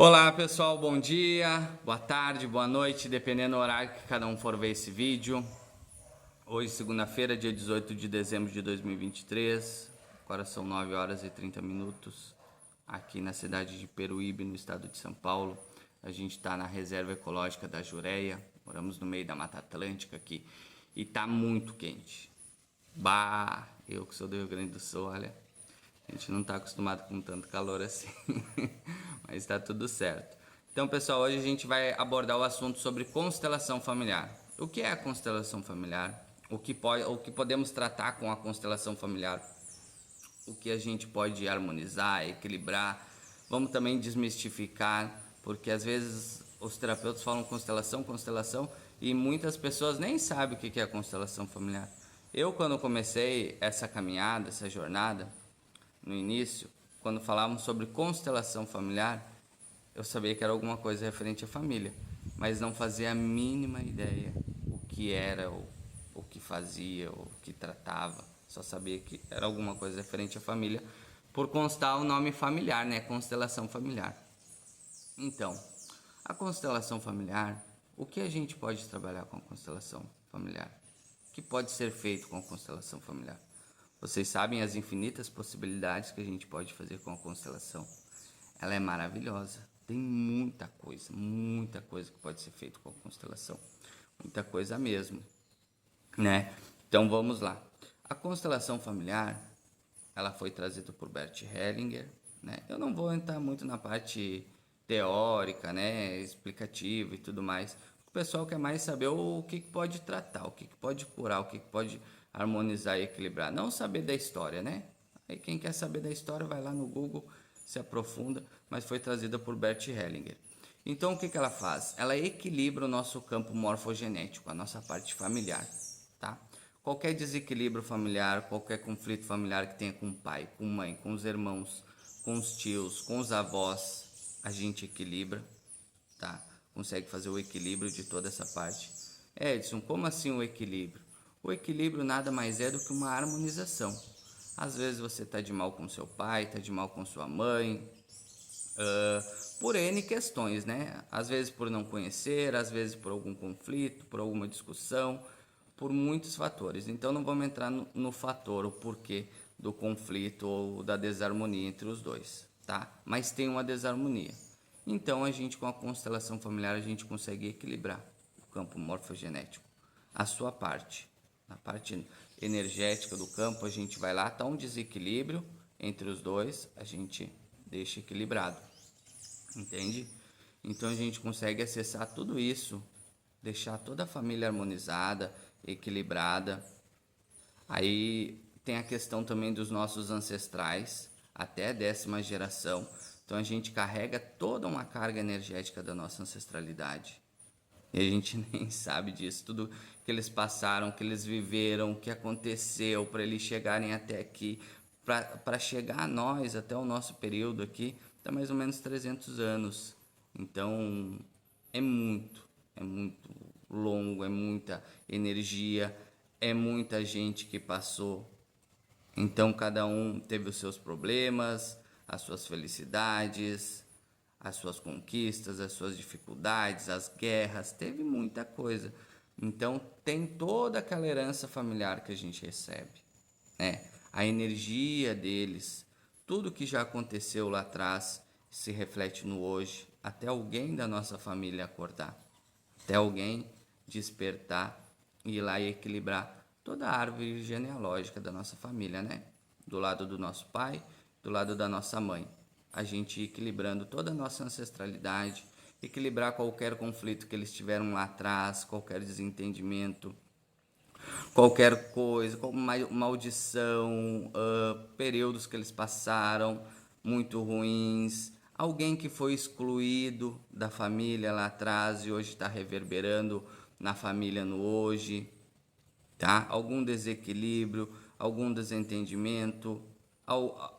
Olá pessoal, bom dia, boa tarde, boa noite, dependendo do horário que cada um for ver esse vídeo. Hoje, segunda-feira, dia 18 de dezembro de 2023, agora são 9 horas e 30 minutos, aqui na cidade de Peruíbe, no estado de São Paulo. A gente está na reserva ecológica da Jureia, moramos no meio da Mata Atlântica aqui e tá muito quente. Bah, eu que sou do Rio Grande do Sul, olha, a gente não está acostumado com tanto calor assim, mas está tudo certo. Então, pessoal, hoje a gente vai abordar o assunto sobre constelação familiar. O que é a constelação familiar? O que podemos tratar com a constelação familiar? O que a gente pode harmonizar, equilibrar? Vamos também desmistificar, porque às vezes os terapeutas falam constelação, e muitas pessoas nem sabem o que é a constelação familiar. Eu, quando comecei essa caminhada, essa jornada, no início, quando falávamos sobre constelação familiar, eu sabia que era alguma coisa referente à família, mas não fazia a mínima ideia o que era, o que fazia, o que tratava. Só sabia que era alguma coisa referente à família, por constar o nome familiar, né? Constelação familiar. Então, a constelação familiar, o que a gente pode trabalhar com a constelação familiar? O que pode ser feito com a constelação familiar? Vocês sabem as infinitas possibilidades que a gente pode fazer com a constelação. Ela é maravilhosa. Tem muita coisa que pode ser feito com a constelação. Muita coisa mesmo, né? Então vamos lá. A constelação familiar, ela foi trazida por Bert Hellinger, né? Eu não vou entrar muito na parte teórica, né, explicativa e tudo mais. O pessoal quer mais saber o que pode tratar, o que pode curar, o que pode harmonizar e equilibrar. Não saber da história, né? Aí quem quer saber da história vai lá no Google, se aprofunda, mas foi trazida por Bert Hellinger. Então o que ela faz? Ela equilibra o nosso campo morfogenético, a nossa parte familiar, tá? Qualquer desequilíbrio familiar, qualquer conflito familiar que tenha com o pai, com a mãe, com os irmãos, com os tios, com os avós, a gente equilibra, tá? Consegue fazer o equilíbrio de toda essa parte. Edson, como assim o equilíbrio? O equilíbrio nada mais é do que uma harmonização. Às vezes você está de mal com seu pai, está de mal com sua mãe, por N questões, né? Às vezes por não conhecer, às vezes por algum conflito, por alguma discussão, por muitos fatores. Então não vamos entrar no fator, o porquê do conflito ou da desarmonia entre os dois, tá? Mas tem uma desarmonia. Então a gente, com a constelação familiar, a gente consegue equilibrar o campo morfogenético. A sua parte, na parte energética do campo, a gente vai lá, tá um desequilíbrio entre os dois, a gente deixa equilibrado, entende? Então a gente consegue acessar tudo isso, deixar toda a família harmonizada, equilibrada. Aí tem a questão também dos nossos ancestrais, até a 10ª geração. Então a gente carrega toda uma carga energética da nossa ancestralidade. E a gente nem sabe disso, tudo que eles passaram, que eles viveram, o que aconteceu para eles chegarem até aqui, para chegar a nós, até o nosso período aqui, está mais ou menos 300 anos. Então é muito longo, é muita energia, é muita gente que passou. Então cada um teve os seus problemas, as suas felicidades, as suas conquistas, as suas dificuldades, as guerras, teve muita coisa. Então tem toda aquela herança familiar que a gente recebe, né? A energia deles, tudo que já aconteceu lá atrás se reflete no hoje, até alguém da nossa família acordar, até alguém despertar e ir lá e equilibrar toda a árvore genealógica da nossa família, né? Do lado do nosso pai, do lado da nossa mãe. A gente equilibrando toda a nossa ancestralidade, equilibrar qualquer conflito que eles tiveram lá atrás, qualquer desentendimento, qualquer coisa, como maldição, períodos que eles passaram muito ruins, alguém que foi excluído da família lá atrás e hoje está reverberando na família no hoje, tá? Algum desequilíbrio, algum desentendimento,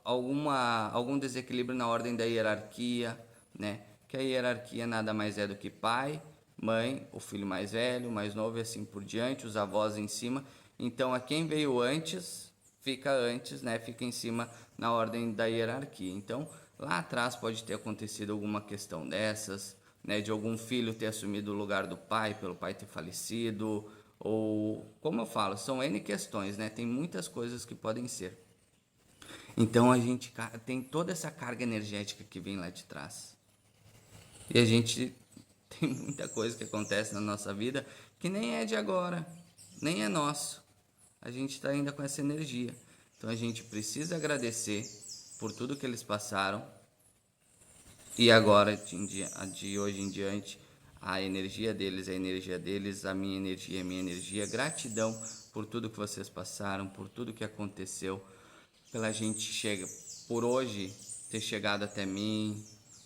algum desequilíbrio na ordem da hierarquia, né? Que a hierarquia nada mais é do que pai, mãe, o filho mais velho, mais novo e assim por diante, os avós em cima. Então, a quem veio antes, fica antes, né? Fica em cima na ordem da hierarquia. Então, lá atrás pode ter acontecido alguma questão dessas, né, de algum filho ter assumido o lugar do pai, pelo pai ter falecido, ou, como eu falo, são N questões, né, tem muitas coisas que podem ser. Então a gente tem toda essa carga energética que vem lá de trás. E a gente tem muita coisa que acontece na nossa vida que nem é de agora, nem é nosso. A gente está ainda com essa energia. Então a gente precisa agradecer por tudo que eles passaram. E agora, de hoje em diante, a energia deles é a energia deles, a minha energia é a minha energia. Gratidão por tudo que vocês passaram, por tudo que aconteceu, pela gente chega, por hoje ter chegado até mim,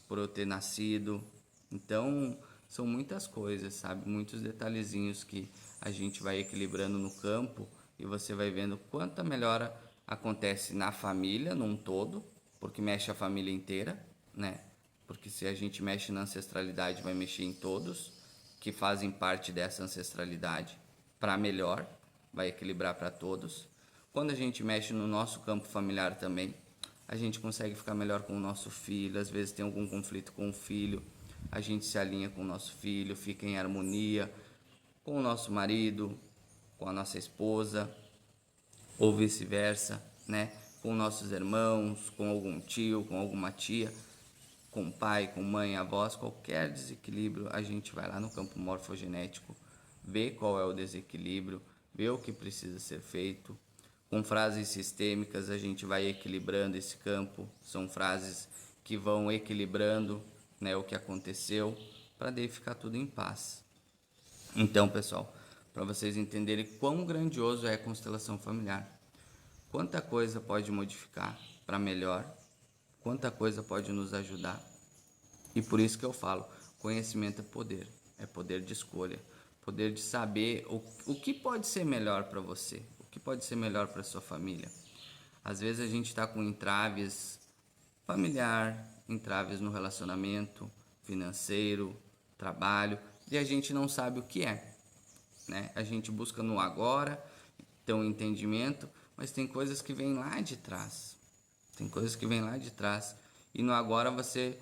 por eu ter nascido. Então, são muitas coisas, sabe? Muitos detalhezinhos que a gente vai equilibrando no campo e você vai vendo quanta melhora acontece na família num todo, porque mexe a família inteira, né? Porque se a gente mexe na ancestralidade, vai mexer em todos que fazem parte dessa ancestralidade para melhor, vai equilibrar para todos. Quando a gente mexe no nosso campo familiar também, a gente consegue ficar melhor com o nosso filho. Às vezes tem algum conflito com o filho, a gente se alinha com o nosso filho, fica em harmonia com o nosso marido, com a nossa esposa, ou vice-versa, né? Com nossos irmãos, com algum tio, com alguma tia, com pai, com mãe, avós, qualquer desequilíbrio, a gente vai lá no campo morfogenético, vê qual é o desequilíbrio, vê o que precisa ser feito. Com frases sistêmicas, a gente vai equilibrando esse campo, são frases que vão equilibrando, né, o que aconteceu, para daí ficar tudo em paz. Então, pessoal, para vocês entenderem quão grandioso é a constelação familiar, quanta coisa pode modificar para melhor, quanta coisa pode nos ajudar. E por isso que eu falo, conhecimento é poder de escolha, poder de saber o que pode ser melhor para você, o que pode ser melhor para sua família. Às vezes a gente está com entraves familiar, entraves no relacionamento, financeiro, trabalho, e a gente não sabe o que é, né? A gente busca no agora, ter um entendimento, mas tem coisas que vêm lá de trás. Tem coisas que vêm lá de trás. E no agora você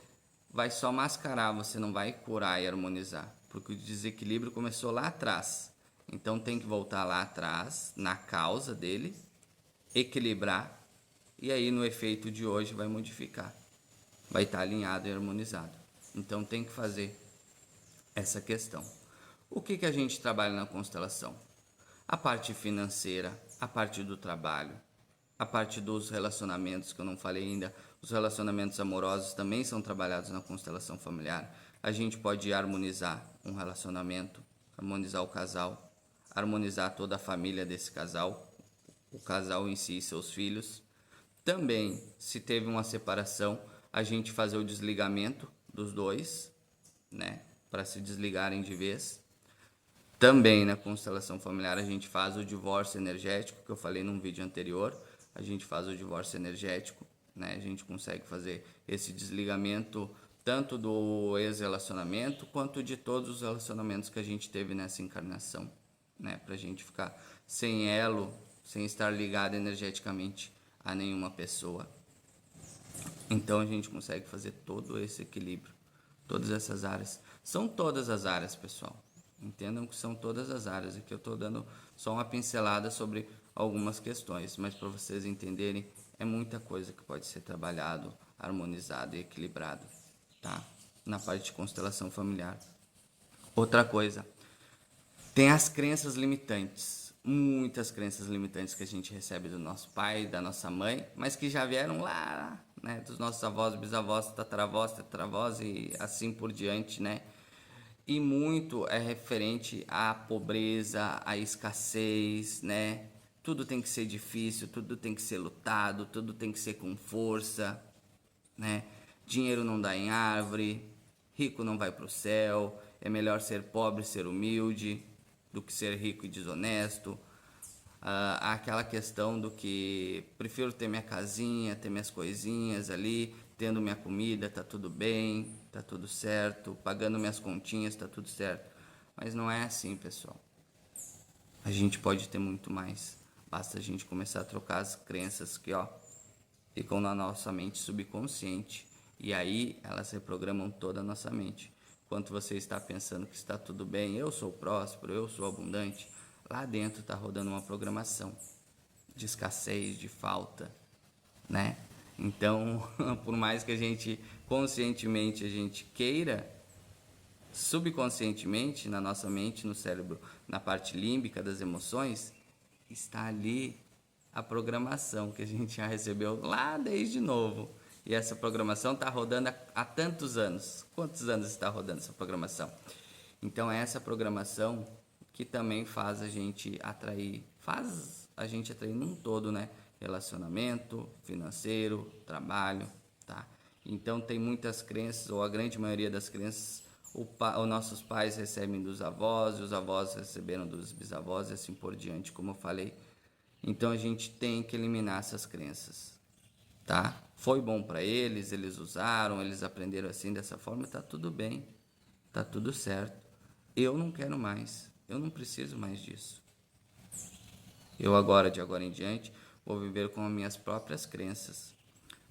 vai só mascarar, você não vai curar e harmonizar. Porque o desequilíbrio começou lá atrás. Então tem que voltar lá atrás, na causa dele, equilibrar. E aí no efeito de hoje vai modificar. Vai estar alinhado e harmonizado. Então tem que fazer essa questão. O que a gente trabalha na constelação? A parte financeira, a parte do trabalho, a parte dos relacionamentos, que eu não falei ainda, os relacionamentos amorosos também são trabalhados na constelação familiar. A gente pode harmonizar um relacionamento, harmonizar o casal, harmonizar toda a família desse casal, o casal em si e seus filhos. Também, se teve uma separação, a gente fazer o desligamento dos dois, né, para se desligarem de vez. Também na constelação familiar a gente faz o divórcio energético, que eu falei num vídeo anterior. A gente faz o divórcio energético, né? A gente consegue fazer esse desligamento tanto do ex-relacionamento quanto de todos os relacionamentos que a gente teve nessa encarnação, né? Pra gente ficar sem elo, sem estar ligado energeticamente a nenhuma pessoa. Então a gente consegue fazer todo esse equilíbrio, todas essas áreas. São todas as áreas, pessoal. Entendam que são todas as áreas. Aqui eu estou dando só uma pincelada sobre algumas questões, mas para vocês entenderem, é muita coisa que pode ser trabalhado, harmonizado e equilibrado, tá? Na parte de constelação familiar. Outra coisa, tem as crenças limitantes. Muitas crenças limitantes que a gente recebe do nosso pai, da nossa mãe, mas que já vieram lá, né, dos nossos avós, bisavós, tataravós e assim por diante, né? E muito é referente à pobreza, à escassez, né? Tudo tem que ser difícil, tudo tem que ser lutado, tudo tem que ser com força, né? Dinheiro não dá em árvore, rico não vai para o céu, é melhor ser pobre e ser humilde do que ser rico e desonesto. Aquela questão do que prefiro ter minha casinha, ter minhas coisinhas ali, tendo minha comida, tá tudo bem, tá tudo certo, pagando minhas continhas, tá tudo certo. Mas não é assim, pessoal. A gente pode ter muito mais. Basta a gente começar a trocar as crenças que, ó, ficam na nossa mente subconsciente E aí elas reprogramam toda a nossa mente. Enquanto você está pensando que está tudo bem, eu sou próspero, eu sou abundante, lá dentro está rodando uma programação de escassez, de falta, né? Então, por mais que a gente conscientemente a gente queira, subconscientemente na nossa mente, no cérebro, na parte límbica das emoções, está ali a programação que a gente já recebeu lá desde novo. E essa programação está rodando há tantos anos. Quantos anos está rodando essa programação? Então é essa programação que também faz a gente atrair num todo, né? Relacionamento, financeiro, trabalho, tá? Então tem muitas crenças, ou a grande maioria das crenças, os nossos pais recebem dos avós, e os avós receberam dos bisavós e assim por diante, como eu falei. Então a gente tem que eliminar essas crenças, tá? Foi bom para eles, eles usaram, eles aprenderam assim dessa forma, tá tudo bem, tá tudo certo. Eu não quero mais, eu não preciso mais disso. Eu agora, de agora em diante, vou viver com as minhas próprias crenças.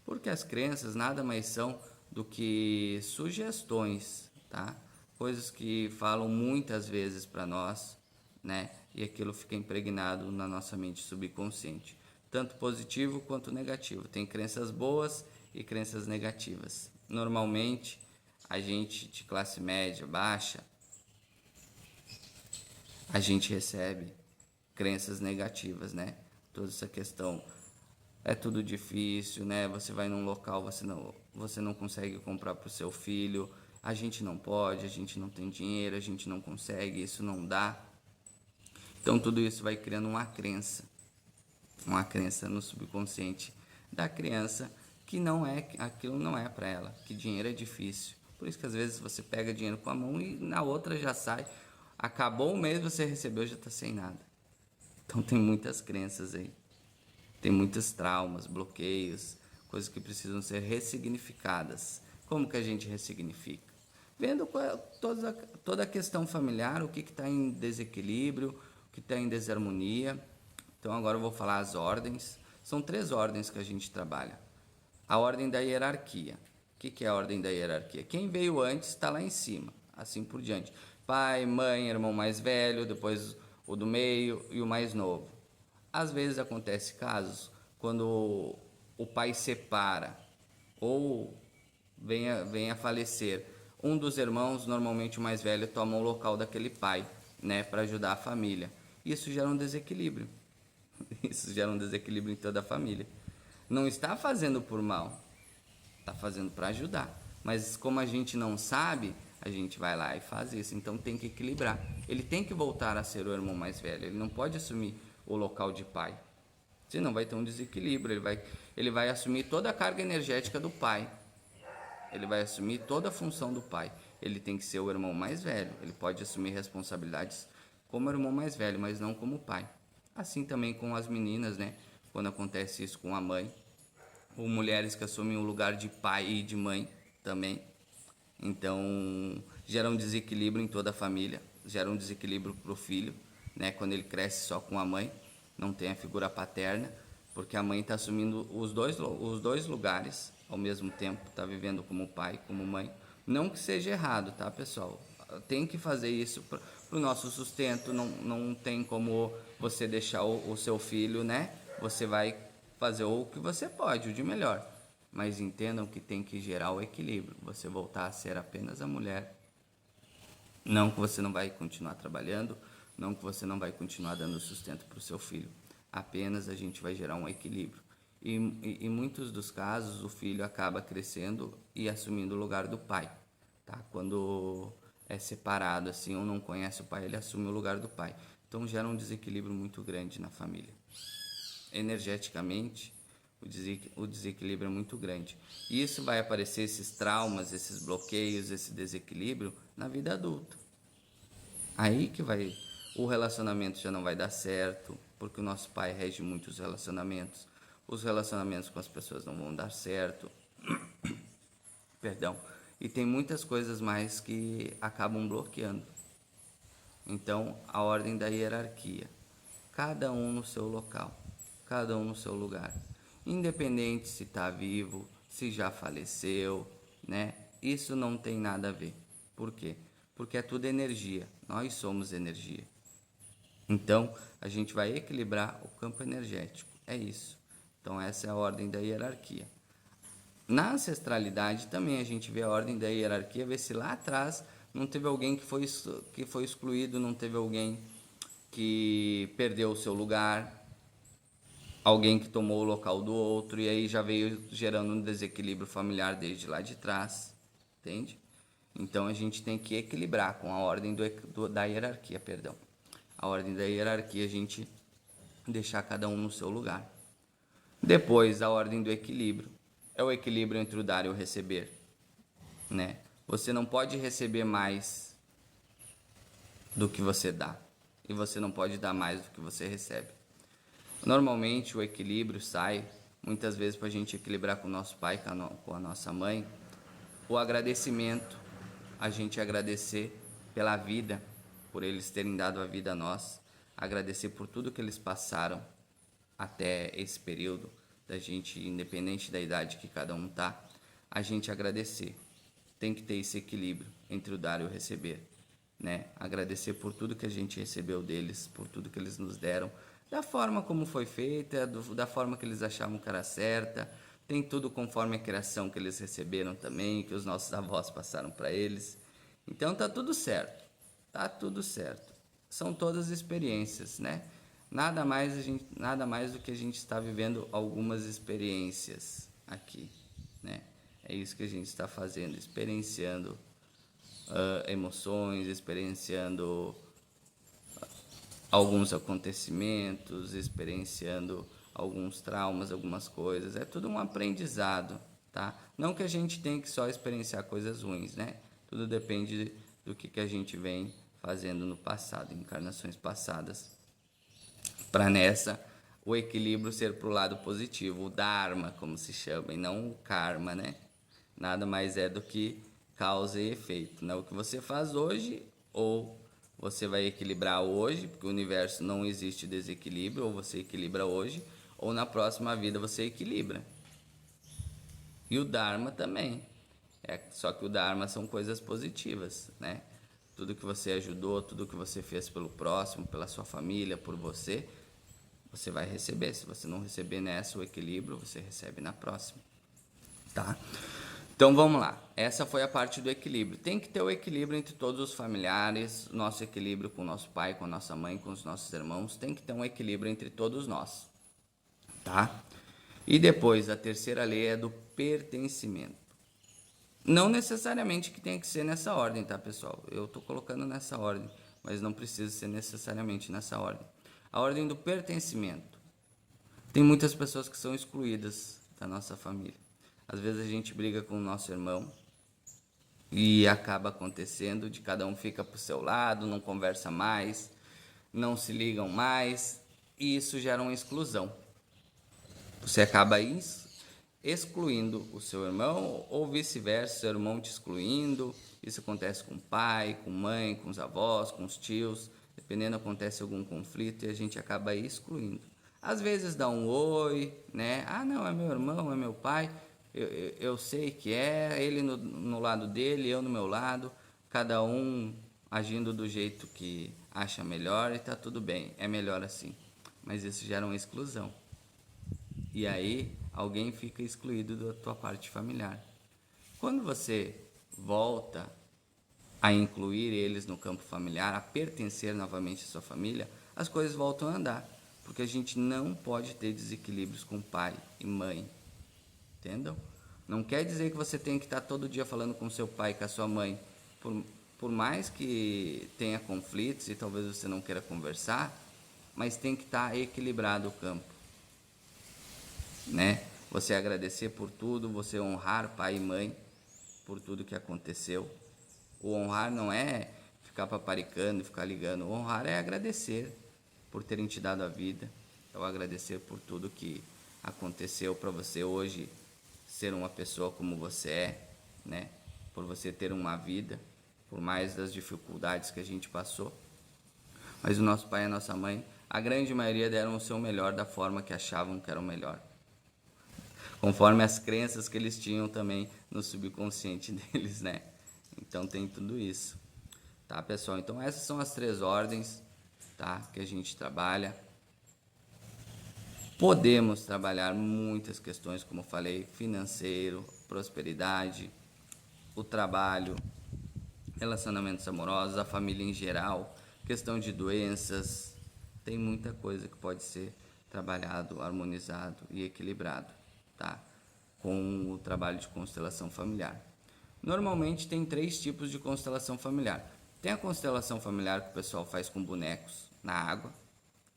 Porque as crenças nada mais são do que sugestões, tá? Coisas que falam muitas vezes para nós, né? E aquilo fica impregnado na nossa mente subconsciente, tanto positivo quanto negativo. Tem crenças boas e crenças negativas. Normalmente, a gente de classe média, baixa, a gente recebe crenças negativas, né? Toda essa questão é tudo difícil, né? Você vai num local, você não consegue comprar para o seu filho, a gente não pode, a gente não tem dinheiro, a gente não consegue, isso não dá. Então tudo isso vai criando uma crença no subconsciente da criança que não é, aquilo não é para ela, que dinheiro é difícil. Por isso que às vezes você pega dinheiro com a mão e na outra já sai, acabou o mês, você recebeu, já está sem nada. Então tem muitas crenças aí. Tem muitos traumas, bloqueios, coisas que precisam ser ressignificadas. Como que a gente ressignifica? Vendo toda a questão familiar, o que está em desequilíbrio, o que está em desarmonia. Então agora eu vou falar as ordens. São 3 ordens que a gente trabalha. A ordem da hierarquia. O que é a ordem da hierarquia? Quem veio antes está lá em cima, assim por diante. Pai, mãe, irmão mais velho, depois o do meio e o mais novo. Às vezes acontece casos quando o pai separa ou venha a falecer. Um dos irmãos, normalmente o mais velho, toma o local daquele pai, né, para ajudar a família. Isso gera um desequilíbrio. Isso gera um desequilíbrio em toda a família. Não está fazendo por mal, está fazendo para ajudar. Mas como a gente não sabe, a gente vai lá e faz isso. Então tem que equilibrar. Ele tem que voltar a ser o irmão mais velho. Ele não pode assumir o local de pai. Senão vai ter um desequilíbrio. Ele vai assumir toda a carga energética do pai. Ele vai assumir toda a função do pai. Ele tem que ser o irmão mais velho. Ele pode assumir responsabilidades como irmão mais velho, mas não como pai. Assim também com as meninas, né? Quando acontece isso com a mãe. Ou mulheres que assumem o lugar de pai e de mãe também. Então, gera um desequilíbrio em toda a família. Gera um desequilíbrio para o filho, né? Quando ele cresce só com a mãe, não tem a figura paterna, porque a mãe está assumindo os dois lugares ao mesmo tempo, está vivendo como pai, como mãe. Não que seja errado, tá, pessoal? Tem que fazer isso para o nosso sustento, não tem como você deixar o seu filho, né? Você vai fazer o que você pode, o de melhor. Mas entendam que tem que gerar o equilíbrio. Você voltar a ser apenas a mulher. Não que você não vai continuar trabalhando, não que você não vai continuar dando sustento para o seu filho. Apenas a gente vai gerar um equilíbrio. E em muitos dos casos, o filho acaba crescendo e assumindo o lugar do pai. Tá? Quando é separado assim ou não conhece o pai, ele assume o lugar do pai. Então gera um desequilíbrio muito grande na família. Energeticamente, o desequilíbrio é muito grande. E isso vai aparecer, esses traumas, esses bloqueios, esse desequilíbrio na vida adulta. Aí que o relacionamento já não vai dar certo, porque o nosso pai rege muitos relacionamentos. Os relacionamentos com as pessoas não vão dar certo. Perdão. E tem muitas coisas mais que acabam bloqueando. Então, a ordem da hierarquia. Cada um no seu local, cada um no seu lugar. Independente se está vivo, se já faleceu, né? Isso não tem nada a ver. Por quê? Porque é tudo energia. Nós somos energia. Então, a gente vai equilibrar o campo energético. É isso. Então, essa é a ordem da hierarquia. Na ancestralidade também a gente vê a ordem da hierarquia, vê se lá atrás não teve alguém que foi excluído, não teve alguém que perdeu o seu lugar, alguém que tomou o local do outro, e aí já veio gerando um desequilíbrio familiar desde lá de trás, entende? Então a gente tem que equilibrar com a ordem da hierarquia, perdão. A ordem da hierarquia, a gente deixar cada um no seu lugar. Depois, a ordem do equilíbrio. É o equilíbrio entre o dar e o receber, né? Você não pode receber mais do que você dá, e você não pode dar mais do que você recebe. Normalmente, o equilíbrio sai, muitas vezes, para a gente equilibrar com o nosso pai, com a nossa mãe, o agradecimento, a gente agradecer pela vida, por eles terem dado a vida a nós, agradecer por tudo que eles passaram até esse período, da gente, independente da idade que cada um tá, a gente agradecer. Tem que ter esse equilíbrio entre o dar e o receber, né? Agradecer por tudo que a gente recebeu deles, por tudo que eles nos deram, da forma como foi feita, da forma que eles achavam que era certa. Tem tudo conforme a criação que eles receberam também, que os nossos avós passaram para eles. Então tá tudo certo, tá tudo certo. São todas experiências, né? Nada mais do que a gente está vivendo algumas experiências aqui, né? É isso que a gente está fazendo, experienciando emoções, experienciando alguns acontecimentos, experienciando alguns traumas, algumas coisas. É tudo um aprendizado, tá? Não que a gente tenha que só experienciar coisas ruins, né? Tudo depende do que a gente vem fazendo no passado, encarnações passadas, para nessa o equilíbrio ser para o lado positivo, o dharma, como se chama, e não o karma, né? Nada mais é do que causa e efeito, né? O que você faz hoje, ou você vai equilibrar hoje, porque o universo não existe desequilíbrio, ou você equilibra hoje, ou na próxima vida você equilibra. E o dharma também. Só que o dharma são coisas positivas, né? Tudo que você ajudou, tudo que você fez pelo próximo, pela sua família, por você, você vai receber. Se você não receber nessa o equilíbrio, você recebe na próxima, tá? Então vamos lá, essa foi a parte do equilíbrio. Tem que ter o equilíbrio entre todos os familiares, nosso equilíbrio com o nosso pai, com a nossa mãe, com os nossos irmãos, tem que ter um equilíbrio entre todos nós, tá? E depois, a terceira lei é do pertencimento. Não necessariamente que tenha que ser nessa ordem, tá, pessoal? Eu tô colocando nessa ordem, mas não precisa ser necessariamente nessa ordem. A ordem do pertencimento. Tem muitas pessoas que são excluídas da nossa família. Às vezes a gente briga com o nosso irmão e acaba acontecendo de cada um fica pro seu lado, não conversa mais, não se ligam mais, e isso gera uma exclusão. Você acaba excluindo o seu irmão, ou vice-versa, seu irmão te excluindo. Isso acontece com o pai, com mãe, com os avós, com os tios. Dependendo, acontece algum conflito e a gente acaba excluindo. Às vezes dá um oi, né? Ah, não, é meu irmão, é meu pai. Eu sei que é, ele no lado dele, eu no meu lado. Cada um agindo do jeito que acha melhor e tá tudo bem. É melhor assim. Mas isso gera uma exclusão. E aí alguém fica excluído da tua parte familiar. Quando você volta a incluir eles no campo familiar, a pertencer novamente à sua família, as coisas voltam a andar. Porque a gente não pode ter desequilíbrios com pai e mãe. Entendeu? Não quer dizer que você tem que estar todo dia falando com seu pai, com a sua mãe. Por mais que tenha conflitos e talvez você não queira conversar, mas tem que estar equilibrado o campo, né? Você agradecer por tudo, você honrar pai e mãe por tudo que aconteceu. O honrar não é ficar paparicando, ficar ligando. O honrar é agradecer por terem te dado a vida. É o agradecer por tudo que aconteceu para você hoje ser uma pessoa como você é, né? Por você ter uma vida, por mais das dificuldades que a gente passou. Mas o nosso pai e a nossa mãe, a grande maioria deram o seu melhor da forma que achavam que era o melhor. conforme as crenças que eles tinham também no subconsciente deles, né? Então tem tudo isso, tá, pessoal? Então essas são as 3 ordens, tá, que a gente trabalha. Podemos trabalhar muitas questões, como eu falei, financeiro, prosperidade, o trabalho, relacionamentos amorosos, a família em geral, questão de doenças. Tem muita coisa que pode ser trabalhado, harmonizado e equilibrado, tá? Com o trabalho de constelação familiar. Normalmente tem 3 tipos de constelação familiar. Tem a constelação familiar que o pessoal faz com bonecos na água,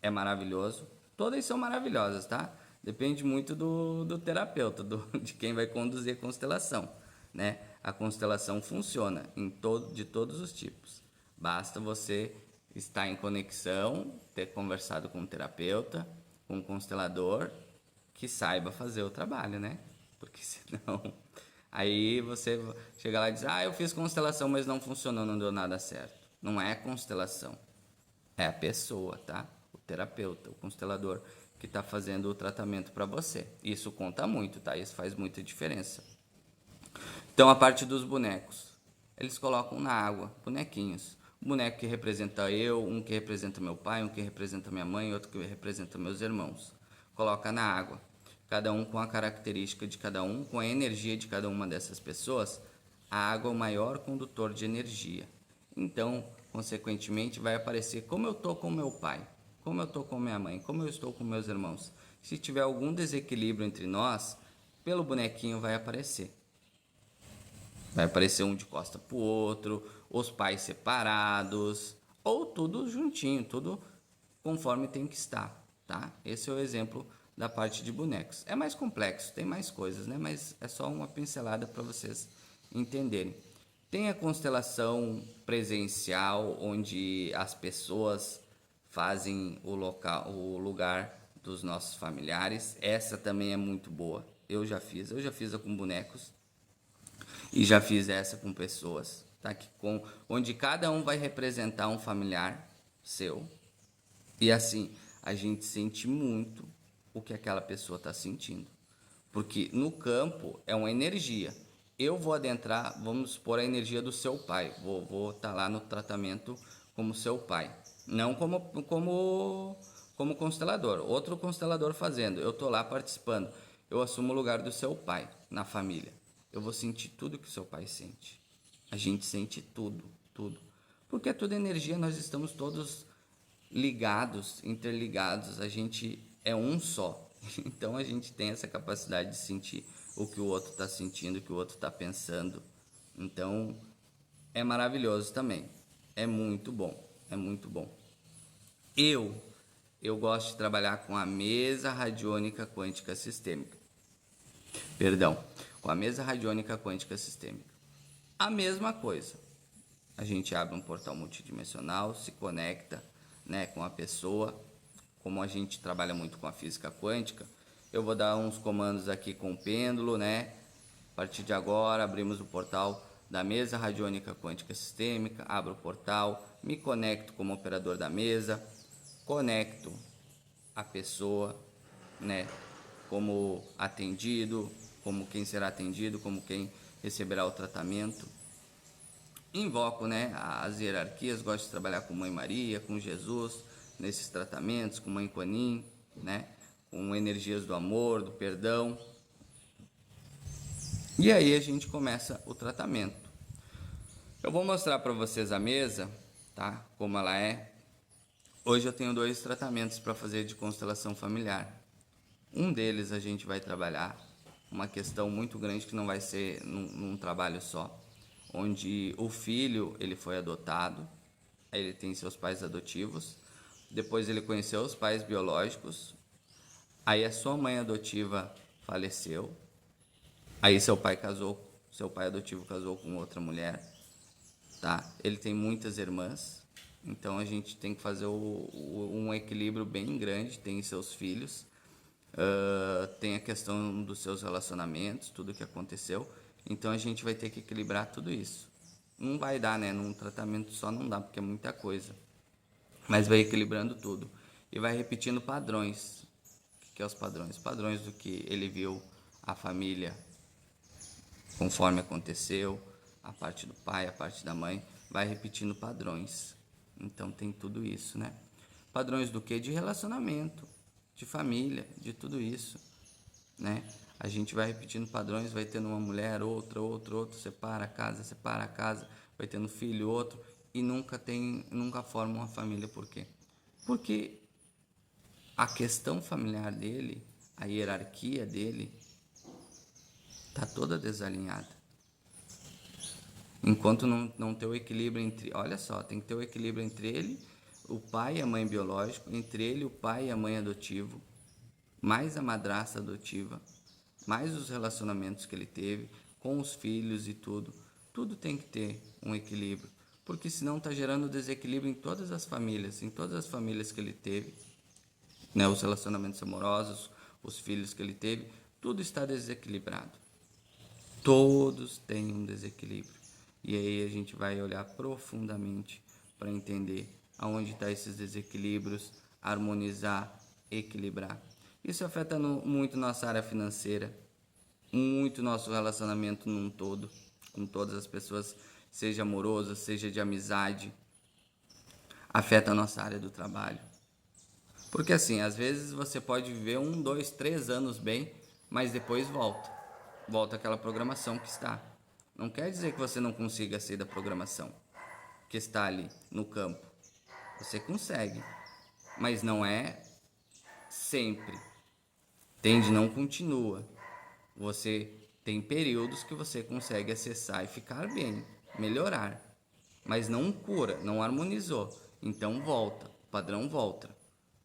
é maravilhoso. Todas são maravilhosas, tá? Depende muito do terapeuta, de quem vai conduzir a constelação, né? A constelação funciona de todos os tipos. Basta você estar em conexão, ter conversado com um terapeuta, com um constelador, que saiba fazer o trabalho, né? Porque senão... Aí você chega lá e diz, eu fiz constelação, mas não funcionou, não deu nada certo. Não é constelação, é a pessoa, tá? O terapeuta, o constelador que está fazendo o tratamento para você. Isso conta muito, tá? Isso faz muita diferença. Então, a parte dos bonecos. Eles colocam na água, bonequinhos. Um boneco que representa eu, um que representa meu pai, um que representa minha mãe, outro que representa meus irmãos. Coloca na água. Cada um com a característica de cada um, com a energia de cada uma dessas pessoas. A água é o maior condutor de energia. Então, consequentemente, vai aparecer como eu estou com meu pai, como eu estou com minha mãe, como eu estou com meus irmãos. Se tiver algum desequilíbrio entre nós, pelo bonequinho vai aparecer. Vai aparecer um de costa pro outro, os pais separados, ou tudo juntinho, tudo conforme tem que estar, tá? Esse é o exemplo da parte de bonecos. É mais complexo, tem mais coisas, né? Mas é só uma pincelada para vocês entenderem. Tem a constelação presencial, onde as pessoas fazem o lugar dos nossos familiares. Essa também é muito boa. Eu já fiz a com bonecos e já fiz essa com pessoas, tá? Onde cada um vai representar um familiar seu. E assim, a gente sente muito o que aquela pessoa está sentindo. Porque no campo é uma energia. Eu vou adentrar, vamos supor, a energia do seu pai. Vou estar lá no tratamento como seu pai. Não como constelador. Outro constelador fazendo. Eu estou lá participando. Eu assumo o lugar do seu pai na família. Eu vou sentir tudo que o seu pai sente. A gente sente tudo, tudo. Porque é tudo energia, nós estamos todos ligados, interligados. A gente é um só. Então a gente tem essa capacidade de sentir o que o outro está sentindo, o que o outro está pensando. Então é maravilhoso também. É muito bom. É muito bom. Eu gosto de trabalhar com a mesa radiônica quântica sistêmica. Perdão, com a mesa radiônica quântica sistêmica. A mesma coisa. A gente abre um portal multidimensional, se conecta, né, com a pessoa. Como a gente trabalha muito com a física quântica, eu vou dar uns comandos aqui com o pêndulo, né? A partir de agora, abrimos o portal da mesa radiônica quântica sistêmica, abro o portal, me conecto como operador da mesa, conecto a pessoa, né, como atendido, como quem será atendido, como quem receberá o tratamento. Invoco, né, as hierarquias, gosto de trabalhar com Mãe Maria, com Jesus, nesses tratamentos, com Mãe Kuan-Yin, né, com energias do amor, do perdão. E aí a gente começa o tratamento. Eu vou mostrar para vocês a mesa, tá, como ela é. Hoje eu tenho 2 tratamentos para fazer de constelação familiar. Um deles a gente vai trabalhar uma questão muito grande que não vai ser num trabalho só, onde o filho ele foi adotado, ele tem seus pais adotivos, depois ele conheceu os pais biológicos, aí a sua mãe adotiva faleceu, aí seu pai adotivo casou com outra mulher, tá? Ele tem muitas irmãs, então a gente tem que fazer um equilíbrio bem grande, tem seus filhos, tem a questão dos seus relacionamentos, tudo que aconteceu, então a gente vai ter que equilibrar tudo isso. Não vai dar, né? Num tratamento só não dá, porque é muita coisa. Mas vai equilibrando tudo. E vai repetindo padrões. O que é os padrões? Padrões do que ele viu a família conforme aconteceu, a parte do pai, a parte da mãe, vai repetindo padrões. Então tem tudo isso, né? Padrões do quê? De relacionamento, de família, de tudo isso, né? A gente vai repetindo padrões, vai tendo uma mulher, outra, separa a casa, vai tendo filho, outro, e nunca forma uma família. Por quê? Porque a questão familiar dele, a hierarquia dele, tá toda desalinhada. Enquanto não ter o equilíbrio entre... Olha só, tem que ter o equilíbrio entre ele, o pai e a mãe biológico, entre ele, o pai e a mãe adotivo, mais a madrasta adotiva, mais os relacionamentos que ele teve com os filhos e tudo. Tudo tem que ter um equilíbrio, porque senão está gerando desequilíbrio em todas as famílias que ele teve, né? Os relacionamentos amorosos, os filhos que ele teve, tudo está desequilibrado. Todos têm um desequilíbrio. E aí a gente vai olhar profundamente para entender aonde estão esses desequilíbrios, harmonizar, equilibrar. Isso afeta muito nossa área financeira, muito nosso relacionamento num todo, com todas as pessoas, seja amoroso, seja de amizade. Afeta a nossa área do trabalho. Porque assim, às vezes você pode viver 1, 2, 3 anos bem, mas depois volta aquela programação que está. Não quer dizer que você não consiga sair da programação que está ali no campo. Você consegue, mas não é sempre. Tende, não continua. Você tem períodos que você consegue acessar e ficar bem, melhorar, mas não cura, não harmonizou. Então volta, o padrão volta.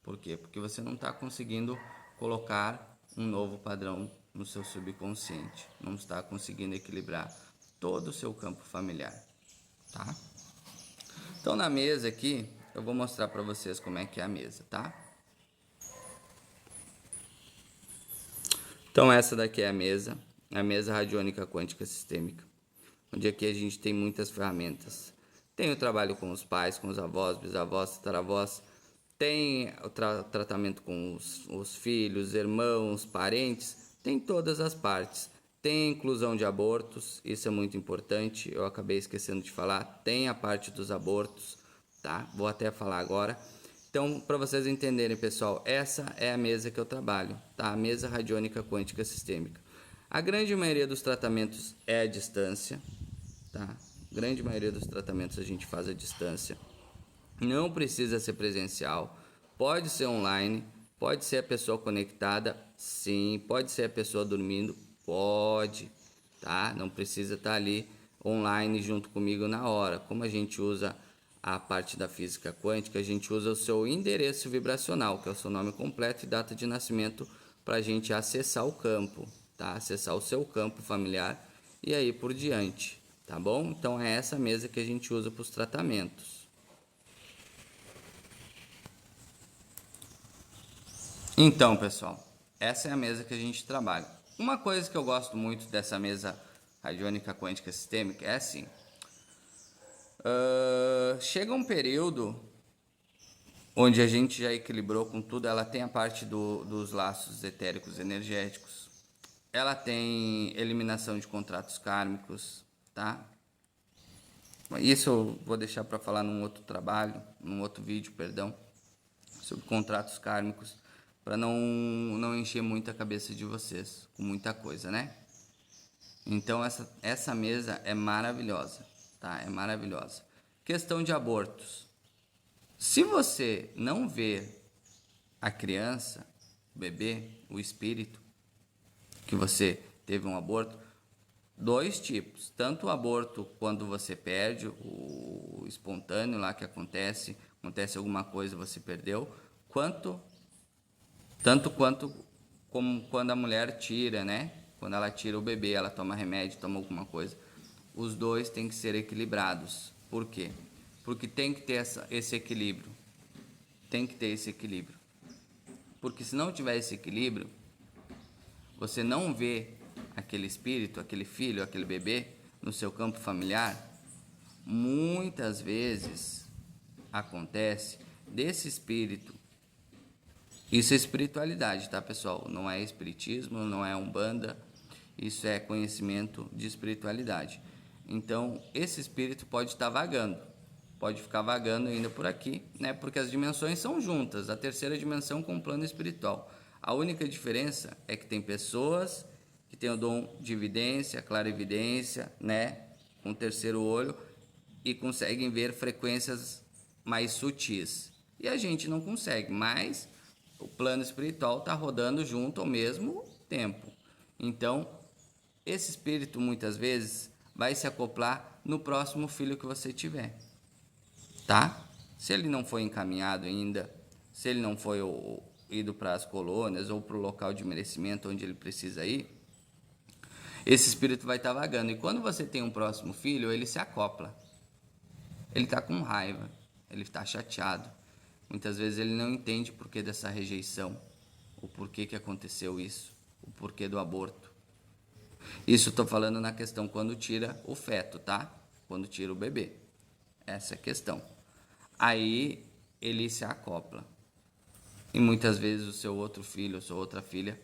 Por quê? Porque você não está conseguindo colocar um novo padrão no seu subconsciente. Não está conseguindo equilibrar todo o seu campo familiar, tá? Então na mesa aqui, eu vou mostrar para vocês como é que é a mesa, tá? Então essa daqui é a mesa radiônica quântica sistêmica, onde aqui a gente tem muitas ferramentas. Tem o trabalho com os pais, com os avós, bisavós, tataravós, tem o tratamento com os filhos, irmãos, parentes, tem todas as partes. Tem a inclusão de abortos, isso é muito importante, eu acabei esquecendo de falar. Tem a parte dos abortos, tá? Vou até falar agora. Então, para vocês entenderem, pessoal, essa é a mesa que eu trabalho, tá? A mesa radiônica quântica sistêmica. A grande maioria dos tratamentos é à distância, tá? A grande maioria dos tratamentos a gente faz à distância. Não precisa ser presencial, pode ser online, pode ser a pessoa conectada, sim, pode ser a pessoa dormindo, pode, tá? Não precisa estar ali online junto comigo na hora. Como a gente usa a parte da física quântica, a gente usa o seu endereço vibracional, que é o seu nome completo e data de nascimento, para a gente acessar o campo, tá? Acessar o seu campo familiar e aí por diante, tá bom? Então é essa mesa que a gente usa para os tratamentos. Então, pessoal, essa é a mesa que a gente trabalha. Uma coisa que eu gosto muito dessa mesa radiônica quântica sistêmica é assim. Chega um período onde a gente já equilibrou com tudo. Ela tem a parte dos laços etéricos energéticos. Ela tem eliminação de contratos kármicos, tá? Isso eu vou deixar para falar num outro trabalho, num outro vídeo, perdão, sobre contratos kármicos, para não encher muito a cabeça de vocês com muita coisa, né? Então essa mesa é maravilhosa, tá? É maravilhosa. Questão de abortos. Se você não vê a criança, o bebê, o espírito, que você teve um aborto, dois tipos. Tanto o aborto quando você perde, o espontâneo lá que acontece alguma coisa você perdeu, tanto quanto como quando a mulher tira, né? Quando ela tira o bebê, ela toma remédio, toma alguma coisa. Os dois têm que ser equilibrados. Por quê? Porque tem que ter esse equilíbrio. Tem que ter esse equilíbrio. Porque se não tiver esse equilíbrio, você não vê aquele espírito, aquele filho, aquele bebê no seu campo familiar, muitas vezes acontece desse espírito. Isso é espiritualidade, tá, pessoal? Não é espiritismo, não é umbanda, Isso é conhecimento de espiritualidade. Então, esse espírito pode estar vagando, pode ficar vagando ainda por aqui, né? Porque as dimensões são juntas, a terceira dimensão com o plano espiritual. A única diferença é que tem pessoas que têm o dom de evidência, clarividência, né? Com o terceiro olho e conseguem ver frequências mais sutis. E a gente não consegue, mas o plano espiritual está rodando junto ao mesmo tempo. Então, esse espírito muitas vezes vai se acoplar no próximo filho que você tiver, tá? Se ele não foi encaminhado ainda, se ele não foi ido para as colônias ou para o local de merecimento onde ele precisa ir, esse espírito vai estar vagando. E quando você tem um próximo filho, ele se acopla. Ele está com raiva, ele está chateado. Muitas vezes ele não entende o porquê dessa rejeição, o porquê que aconteceu isso, o porquê do aborto. Isso estou falando na questão quando tira o feto, tá? Quando tira o bebê. Essa é a questão. Aí ele se acopla. E muitas vezes o seu outro filho, a sua outra filha,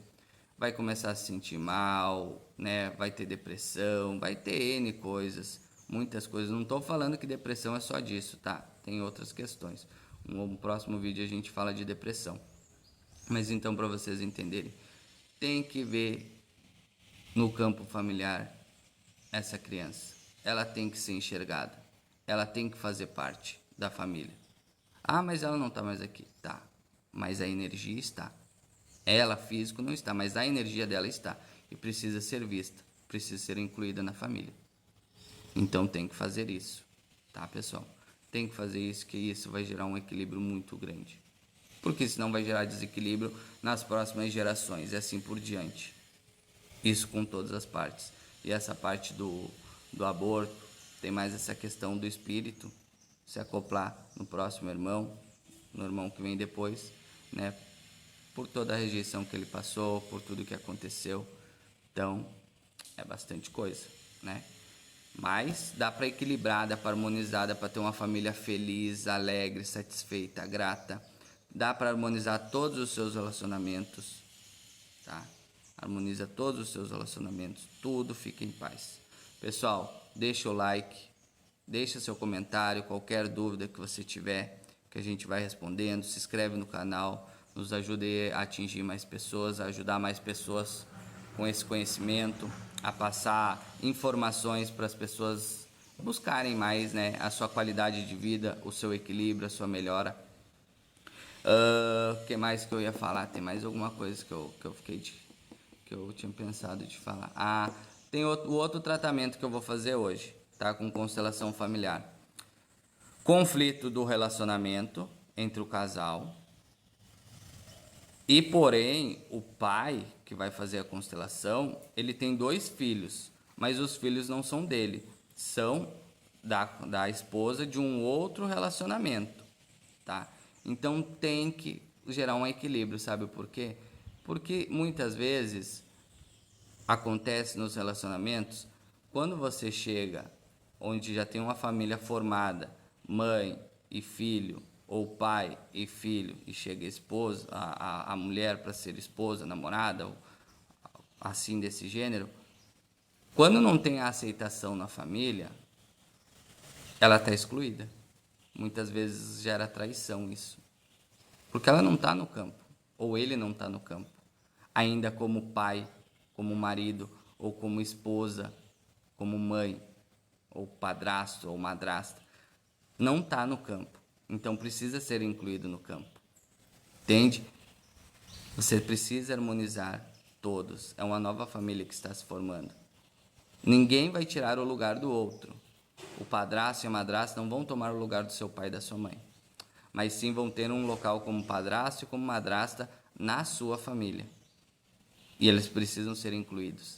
vai começar a se sentir mal, né? Vai ter depressão, vai ter N coisas, muitas coisas. Não estou falando que depressão é só disso, tá? Tem outras questões. No próximo vídeo a gente fala de depressão. Mas então, para vocês entenderem, tem que ver no campo familiar essa criança. Ela tem que ser enxergada. Ela tem que fazer parte da família. Ah, mas ela não está mais aqui. Tá, mas a energia está. Ela, físico, não está, mas a energia dela está. E precisa ser vista, precisa ser incluída na família. Então tem que fazer isso, tá, pessoal? Tem que fazer isso, que isso vai gerar um equilíbrio muito grande. Porque senão vai gerar desequilíbrio nas próximas gerações e assim por diante. Isso com todas as partes. E essa parte do aborto, tem mais essa questão do espírito se acoplar no próximo irmão, no irmão que vem depois, né? Por toda a rejeição que ele passou, por tudo que aconteceu. Então, é bastante coisa, né? Mas dá para equilibrar, dá para harmonizar, dá para ter uma família feliz, alegre, satisfeita, grata. Dá para harmonizar todos os seus relacionamentos, tá? Harmoniza todos os seus relacionamentos, tudo fica em paz. Pessoal, deixa o like, deixa seu comentário, qualquer dúvida que você tiver, que a gente vai respondendo. Se inscreve no canal, nos ajude a atingir mais pessoas, a ajudar mais pessoas com esse conhecimento, a passar informações para as pessoas buscarem mais, né, a sua qualidade de vida, o seu equilíbrio, a sua melhora. O que mais que eu ia falar? Tem mais alguma coisa que eu tinha pensado de falar. Ah, tem o outro tratamento que eu vou fazer hoje, tá? Com constelação familiar. Conflito do relacionamento entre o casal. E porém, o pai que vai fazer a constelação, ele tem 2 filhos, mas os filhos não são dele, são da esposa de um outro relacionamento, tá? Então tem que gerar um equilíbrio, sabe por quê? Porque muitas vezes acontece nos relacionamentos, quando você chega onde já tem uma família formada, mãe e filho, ou pai e filho, e chega a esposa, a mulher para ser esposa, namorada, ou assim desse gênero, quando não tem a aceitação na família, ela está excluída. Muitas vezes gera traição isso. Porque ela não está no campo, ou ele não está no campo. Ainda como pai, como marido, ou como esposa, como mãe, ou padrasto, ou madrasta. Não está no campo. Então precisa ser incluído no campo. Entende? Você precisa harmonizar todos. É uma nova família que está se formando. Ninguém vai tirar o lugar do outro. O padrasto e a madrasta não vão tomar o lugar do seu pai e da sua mãe. Mas sim vão ter um local como padrasto e como madrasta na sua família. E eles precisam ser incluídos.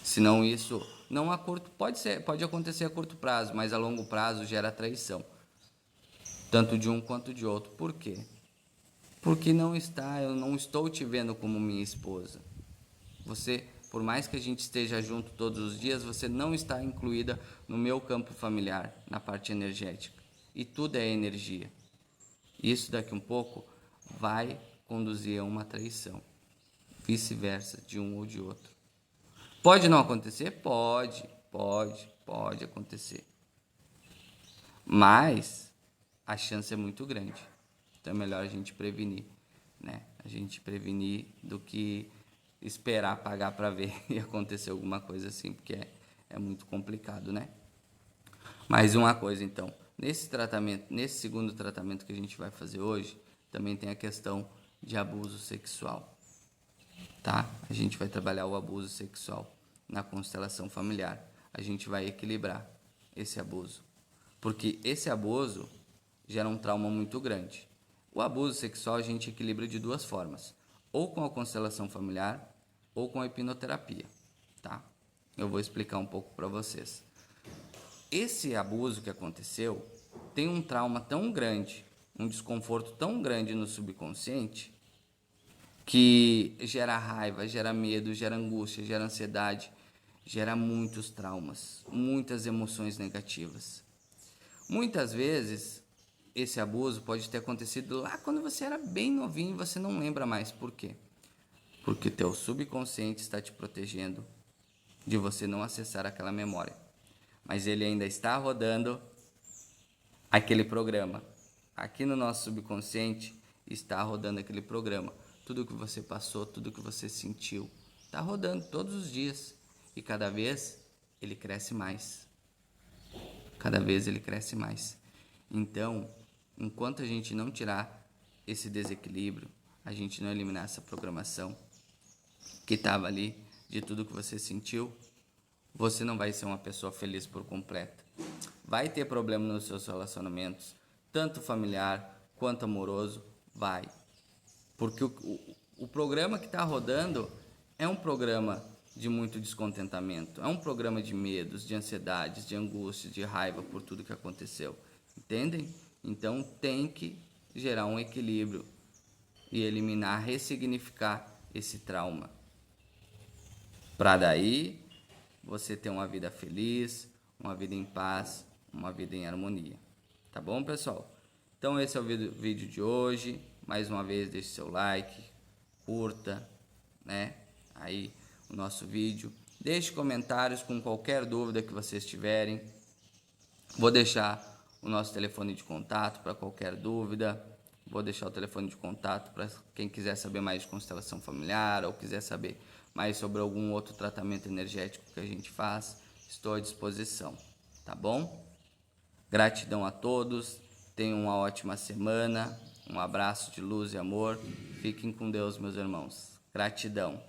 Senão isso não a curto, pode acontecer a curto prazo, mas a longo prazo gera traição. Tanto de um quanto de outro. Por quê? Porque eu não estou te vendo como minha esposa. Você, por mais que a gente esteja junto todos os dias, você não está incluída no meu campo familiar, na parte energética. E tudo é energia. Isso daqui um pouco vai conduzir a uma traição. Vice-versa, de um ou de outro. Pode não acontecer? Pode acontecer. Mas a chance é muito grande. Então é melhor a gente prevenir, né? A gente prevenir do que esperar pagar para ver e acontecer alguma coisa assim, porque é muito complicado, né? Mais uma coisa então, nesse tratamento, nesse segundo tratamento que a gente vai fazer hoje, também tem a questão de abuso sexual, tá? A gente vai trabalhar o abuso sexual na constelação familiar. A gente vai equilibrar esse abuso, porque esse abuso gera um trauma muito grande. O abuso sexual a gente equilibra de duas formas, ou com a constelação familiar ou com a hipnoterapia, tá? Eu vou explicar um pouco para vocês. Esse abuso que aconteceu tem um trauma tão grande, um desconforto tão grande no subconsciente, que gera raiva, gera medo, gera angústia, gera ansiedade, gera muitos traumas, muitas emoções negativas. Muitas vezes, esse abuso pode ter acontecido lá quando você era bem novinho e você não lembra mais. Por quê? Porque teu subconsciente está te protegendo de você não acessar aquela memória. Mas ele ainda está rodando aquele programa. Aqui no nosso subconsciente está rodando aquele programa. Tudo que você passou, tudo que você sentiu, está rodando todos os dias. E cada vez ele cresce mais. Cada vez ele cresce mais. Então, enquanto a gente não tirar esse desequilíbrio, a gente não eliminar essa programação que estava ali, de tudo que você sentiu, você não vai ser uma pessoa feliz por completo. Vai ter problema nos seus relacionamentos, tanto familiar quanto amoroso, vai. Porque o programa que está rodando é um programa de muito descontentamento, é um programa de medos, de ansiedades, de angústia, de raiva por tudo que aconteceu. Entendem? Então tem que gerar um equilíbrio e eliminar, ressignificar esse trauma. Para daí você ter uma vida feliz, uma vida em paz, uma vida em harmonia. Tá bom, pessoal? Então esse é o vídeo de hoje. Mais uma vez, deixe seu like, curta, né, aí o nosso vídeo. Deixe comentários com qualquer dúvida que vocês tiverem. Vou deixar o nosso telefone de contato para qualquer dúvida. Vou deixar o telefone de contato para quem quiser saber mais de constelação familiar ou quiser saber mais sobre algum outro tratamento energético que a gente faz. Estou à disposição, tá bom? Gratidão a todos, tenham uma ótima semana, um abraço de luz e amor, fiquem com Deus, meus irmãos. Gratidão.